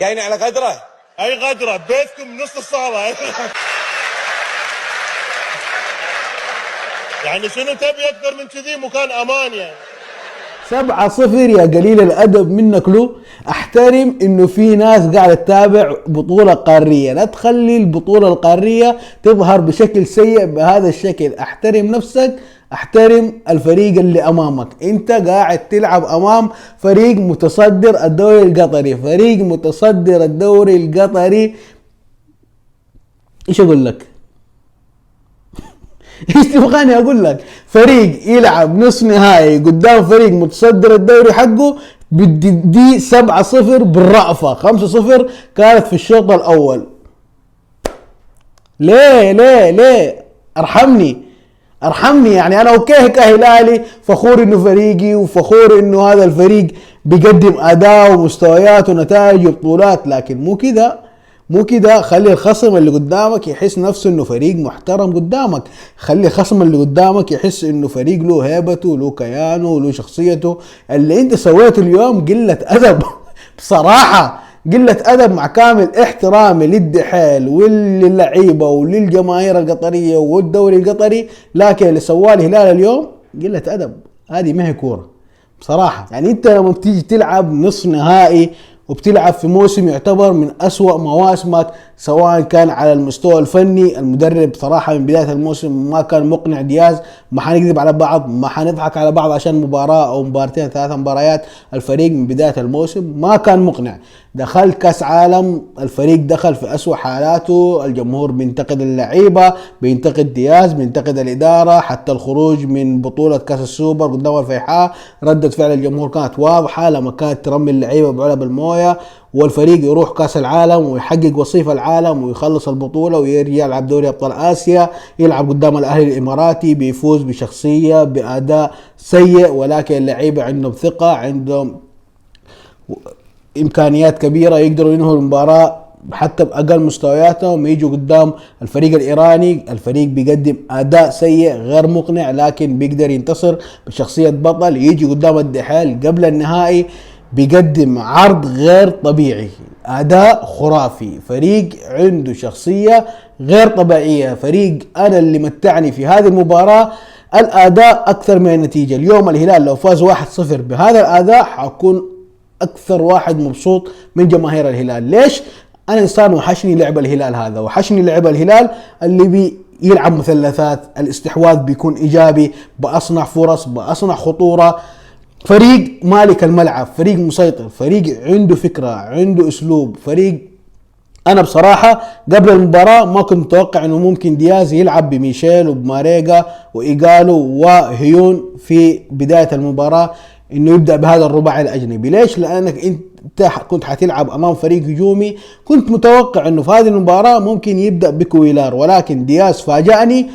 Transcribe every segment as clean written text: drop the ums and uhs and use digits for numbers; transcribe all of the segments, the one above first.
يعني على غدره. اي غدره بيتكم نص الصاله. يعني شنو تبي اكثر من كذي؟ مكان امان يعني. 7-0 يا قليل الادب منك له. احترم انه في ناس قاعده تتابع بطوله قاريه، لا تخلي البطوله القاريه تظهر بشكل سيء بهذا الشكل. احترم نفسك، احترم الفريق اللي امامك. انت قاعد تلعب امام فريق متصدر الدوري القطري، فريق متصدر الدوري القطري. ايش اقول لك؟ ايش تبغاني اقول لك؟ فريق يلعب نصف نهائي قدام فريق متصدر الدوري حقه، دي 7-0 بالرأفة. 5-0 كانت في الشوط الاول. ليه ارحمني. يعني انا اوكي كهلالي فخور انه فريقي، وفخور انه هذا الفريق بيقدم اداء ومستويات ونتائج وبطولات، لكن مو كده. خلي الخصم اللي قدامك يحس نفسه انه فريق محترم قدامك. خلي الخصم اللي قدامك يحس انه فريق له هيبته، له كيانه، له شخصيته. اللي انت سويته اليوم قلة ادب. بصراحة قلة ادب، مع كامل احترامي للدحيل وللعيبة وللجماهير القطرية والدوري القطري، لكن اللي سواه الهلال اليوم قلة ادب. هذه ما هي كورة بصراحة. يعني انت لما بتيجي تلعب نصف نهائي وبتلعب في موسم يعتبر من أسوأ مواسمك، سواء كان على المستوى الفني، المدرب صراحة من بداية الموسم ما كان مقنع. دياز، ما حنكذب على بعض، ما حنضحك على بعض عشان مباراة أو مباراتين 3 مباريات، الفريق من بداية الموسم ما كان مقنع. دخل كاس عالم، الفريق دخل في أسوأ حالاته، الجمهور بينتقد اللعيبة، بينتقد دياز، بينتقد الإدارة. حتى الخروج من بطولة كاس السوبر قدام الفيحاء ردة فعل الجمهور كانت واضحة، لما كانت ترمي اللعيبة بعلب الموية، والفريق يروح كاس العالم ويحقق وصيف العالم ويخلص البطولة ويرجع يلعب دوري أبطال آسيا، يلعب قدام الأهلي الإماراتي، بيفوز بشخصية بأداء سيء، ولكن اللعيبة عندهم ثقة، عندهم إمكانيات كبيرة، يقدروا ينهوا المباراة حتى بأقل مستوياتهم. يجوا قدام الفريق الإيراني، الفريق بيقدم أداء سيء غير مقنع، لكن بيقدر ينتصر بشخصية بطل. يجي قدام الدحيل قبل النهائي بيقدم عرض غير طبيعي، أداء خرافي، فريق عنده شخصية غير طبيعية. فريق أنا اللي متعني في هذه المباراة الأداء أكثر من النتيجة. اليوم الهلال لو فاز 1-0 بهذا الأداء حكون أكثر واحد مبسوط من جماهير الهلال. ليش؟ أنا إنسان وحشني لعب الهلال هذا، وحشني لعب الهلال اللي بيلعب مثلثات، الاستحواذ بيكون إيجابي، بأصنع فرص، بأصنع خطورة. فريق مالك الملعب، فريق مسيطر، فريق عنده فكرة، عنده أسلوب، فريق. أنا بصراحة قبل المباراة ما كنت متوقع أنه ممكن دياز يلعب بميشيل وبماريجا وإيغالو وهيون في بداية المباراة، انه يبدأ بهذا الرباعي الاجنبي. ليش؟ لانك انت كنت حتلعب امام فريق هجومي. كنت متوقع انه في هذه المباراة ممكن يبدأ بكويلار، ولكن دياز فاجأني.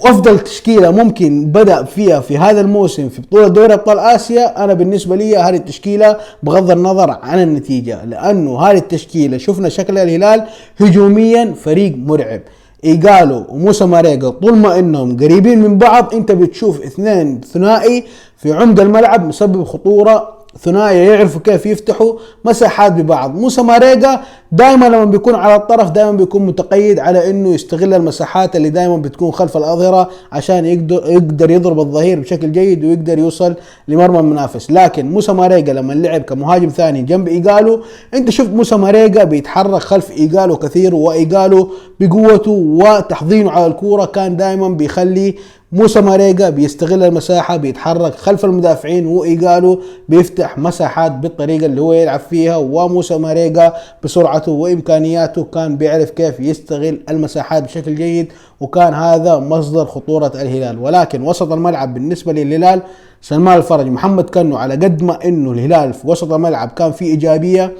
وافضل تشكيلة ممكن بدأ فيها في هذا الموسم في بطولة دوري ابطال اسيا، انا بالنسبة لي هذه التشكيلة بغض النظر عن النتيجة، لانه هذه التشكيلة شفنا شكل الهلال هجوميا فريق مرعب. إيغالو وموسى ماريجا طول ما انهم قريبين من بعض انت بتشوف اثنين ثنائي في عمق الملعب مسبب خطورة، ثنائي يعرفوا كيف يفتحوا مساحات ببعض. موسى ماريجا دائما لما بيكون على الطرف دائما بيكون متقيد على انه يستغل المساحات اللي دائما بتكون خلف الاظهرة عشان يقدر يضرب الظهير بشكل جيد ويقدر يوصل لمرمى المنافس. لكن موسى ماريجا لما لعب كمهاجم ثاني جنب إيغالو، انت شفت موسى ماريجا بيتحرك خلف إيغالو كثير، وإيغالو بقوته وتحضينه على الكورة كان دائما بيخلي موسى ماريجا بيستغل المساحة، بيتحرك خلف المدافعين، وإيغالو بيفتح مساحات بالطريقة اللي هو يلعب فيها. وموسى ماريجا بسرعته وإمكانياته كان بيعرف كيف يستغل المساحات بشكل جيد، وكان هذا مصدر خطورة الهلال. ولكن وسط الملعب بالنسبة للهلال سلمان الفرج، محمد كنو، على قد ما إنه الهلال في وسط الملعب كان فيه إيجابية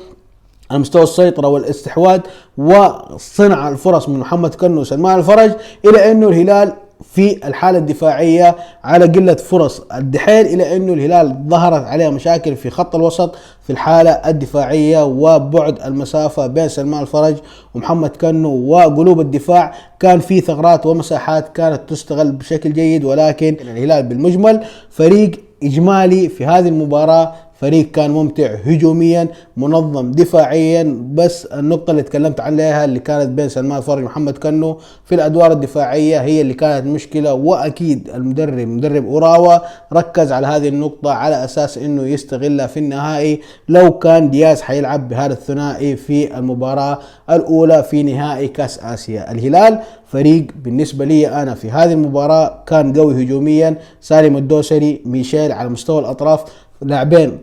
على مستوى السيطرة والاستحواذ وصنع الفرص من محمد كنو وسلمان الفرج، إلى إنه الهلال في الحالة الدفاعية على قلة فرص الدحيل، إلى أنه الهلال ظهرت عليه مشاكل في خط الوسط في الحالة الدفاعية، وبعد المسافة بين سلمان الفرج ومحمد كنو وقلوب الدفاع كان في ثغرات ومساحات كانت تستغل بشكل جيد. ولكن الهلال بالمجمل فريق إجمالي في هذه المباراة فريق كان ممتع هجوميا منظم دفاعيا. بس النقطة اللي تكلمت عليها اللي كانت بين سلمان الفرج ومحمد كنو في الأدوار الدفاعية هي اللي كانت مشكلة. وأكيد مدرب أوراوا ركز على هذه النقطة على أساس أنه يستغلها في النهائي لو كان دياز حيلعب بهذا الثنائي في المباراة الأولى في نهائي كأس آسيا. الهلال فريق بالنسبة لي أنا في هذه المباراة كان قوي هجوميا. سالم الدوسري، ميشيل على مستوى الأطراف، لاعبين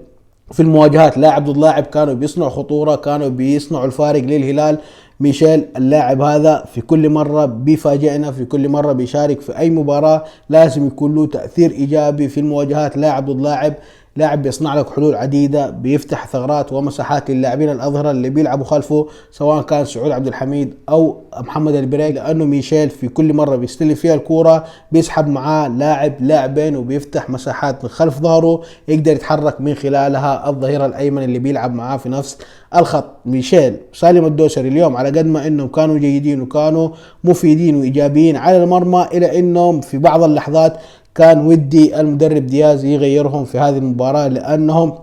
في المواجهات لاعب ضد لاعب كانوا بيصنعوا خطورة، كانوا بيصنعوا الفارق للهلال. ميشيل اللاعب هذا في كل مرة بيفاجئنا، في كل مرة بيشارك في أي مباراة لازم يكون له تأثير إيجابي في المواجهات لاعب ضد لاعب. لاعب بيصنع لك حلول عديدة، بيفتح ثغرات ومساحات للاعبين الأظهرة اللي بيلعبوا خلفه سواء كان سعود عبد الحميد أو محمد البريق، لأنه ميشيل في كل مرة بيستلم فيها الكورة بيسحب معاه لاعبين وبيفتح مساحات من خلف ظهره يقدر يتحرك من خلالها الظهير الأيمن اللي بيلعب معاه في نفس الخط. ميشيل سالم الدوسري اليوم على قد ما انهم كانوا جيدين وكانوا مفيدين وايجابيين على المرمى، الى انهم في بعض اللحظات كان ودي المدرب دياز يغيرهم في هذه المباراة لأنهم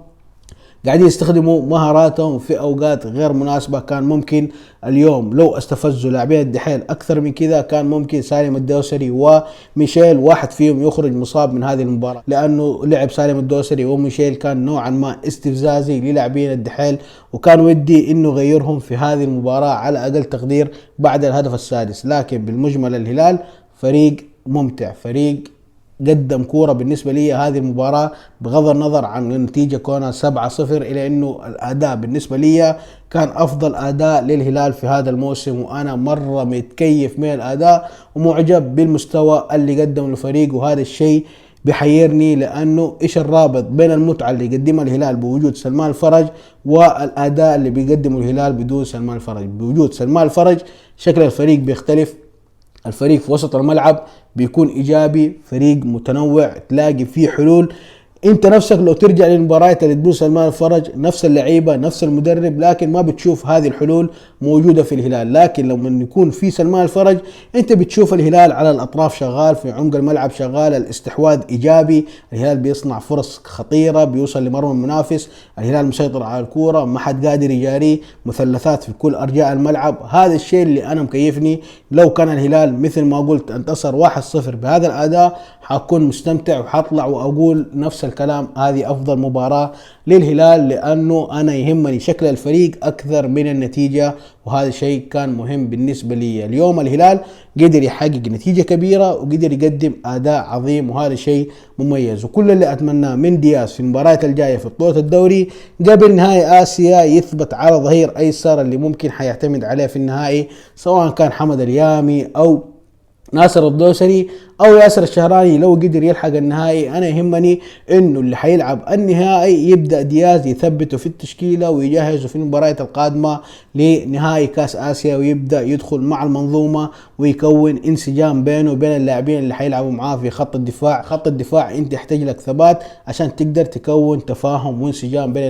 قاعدين يستخدموا مهاراتهم في أوقات غير مناسبة. كان ممكن اليوم لو استفزوا لاعبين الدحيل أكثر من كذا كان ممكن سالم الدوسري وميشيل واحد فيهم يخرج مصاب من هذه المباراة، لأنه لعب سالم الدوسري وميشيل كان نوعا ما استفزازي للاعبين الدحيل، وكان ودي إنه غيرهم في هذه المباراة على أقل تقدير بعد الهدف السادس. لكن بالمجمل الهلال فريق ممتع، فريق قدم كورة بالنسبة لي هذه المباراة بغض النظر عن النتيجة كونها 7-0، إلى أنه الأداء بالنسبة لي كان أفضل أداء للهلال في هذا الموسم، وأنا مرة متكيف من الأداء ومعجب بالمستوى اللي قدمه الفريق. وهذا الشيء بيحيرني لأنه إيش الرابط بين المتعة اللي يقدمها الهلال بوجود سلمان الفرج والأداء اللي بيقدمه الهلال بدون سلمان الفرج. بوجود سلمان الفرج شكل الفريق بيختلف، الفريق في وسط الملعب بيكون ايجابي، فريق متنوع تلاقي فيه حلول. انت نفسك لو ترجع للمباريات اللي تدوس سلمان الفرج نفس اللعيبه نفس المدرب، لكن ما بتشوف هذه الحلول موجوده في الهلال. لكن لما يكون في سلمان الفرج انت بتشوف الهلال على الاطراف شغال، في عمق الملعب شغال، الاستحواذ ايجابي، الهلال بيصنع فرص خطيره، بيوصل لمرمى المنافس، الهلال مسيطر على الكوره، ما حد قادر يجاريه، مثلثات في كل ارجاء الملعب. هذا الشيء اللي انا مكيفني. لو كان الهلال مثل ما قلت انتصر 1-0 بهذا الاداء حكون مستمتع وحطلع واقول نفس الكلام، هذه افضل مباراة للهلال، لانه انا يهمني شكل الفريق اكثر من النتيجة، وهذا شيء كان مهم بالنسبة لي. اليوم الهلال قدر يحقق نتيجة كبيرة وقدر يقدم اداء عظيم، وهذا شيء مميز. وكل اللي اتمناه من دياز في المباريات الجاية في بطولة الدوري قبل نهائي اسيا يثبت على ظهير ايسر اللي ممكن حيعتمد عليه في النهائي، سواء كان حمد اليامي او ناصر الدوسري او ياسر الشهراني. لو قدر يلحق النهائي انا يهمني انه اللي حيلعب النهائي يبدا دياز يثبته في التشكيله ويجهزه في المباريات القادمه لنهائي كاس اسيا، ويبدا يدخل مع المنظومه ويكون انسجام بينه وبين اللاعبين اللي حيلعبوا معاه في خط الدفاع. خط الدفاع انت يحتاج لك ثبات عشان تقدر تكون تفاهم وانسجام بين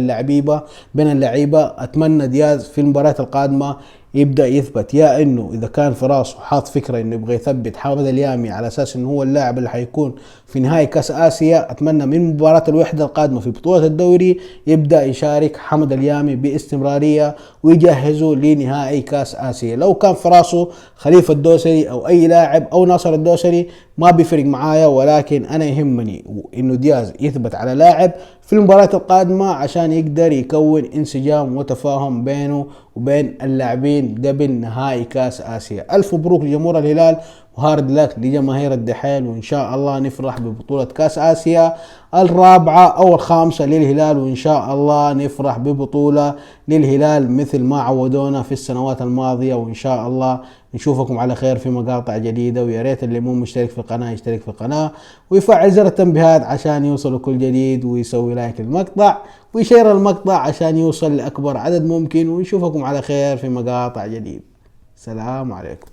اللعيبه. اتمنى دياز في المباريات القادمه يبدأ يثبت، يا انه اذا كان في راسه حاط فكرة انه يبغى يثبت حامد اليامي على اساس انه هو اللاعب اللي حيكون في نهائي كاس اسيا، اتمنى من مباراة الوحدة القادمة في بطولة الدوري يبدأ يشارك حامد اليامي باستمرارية ويجهزه لنهائي كاس اسيا. لو كان في راسه خليفة الدوسري او اي لاعب او ناصر الدوسري ما بيفرق معايا، ولكن انا يهمني انه دياز يثبت على لاعب في المباراة القادمة عشان يقدر يكون انسجام وتفاهم بينه وبين اللاعبين قبل نهائي كاس آسيا. ألف مبروك لجمهور الهلال وهارد لك لجماهير الدحيل، وإن شاء الله نفرح ببطولة كاس آسيا الرابعة أو الخامسة للهلال، وإن شاء الله نفرح ببطولة للهلال مثل ما عودونا في السنوات الماضية. وإن شاء الله نشوفكم على خير في مقاطع جديدة، ويا ريت اللي مو مشترك في القناة يشترك في القناة ويفعل زر التنبيهات عشان يوصل كل جديد، ويسوي لايك للمقطع ويشير المقطع عشان يوصل لأكبر عدد ممكن. ونشوفكم على خير في مقاطع جديدة. السلام عليكم.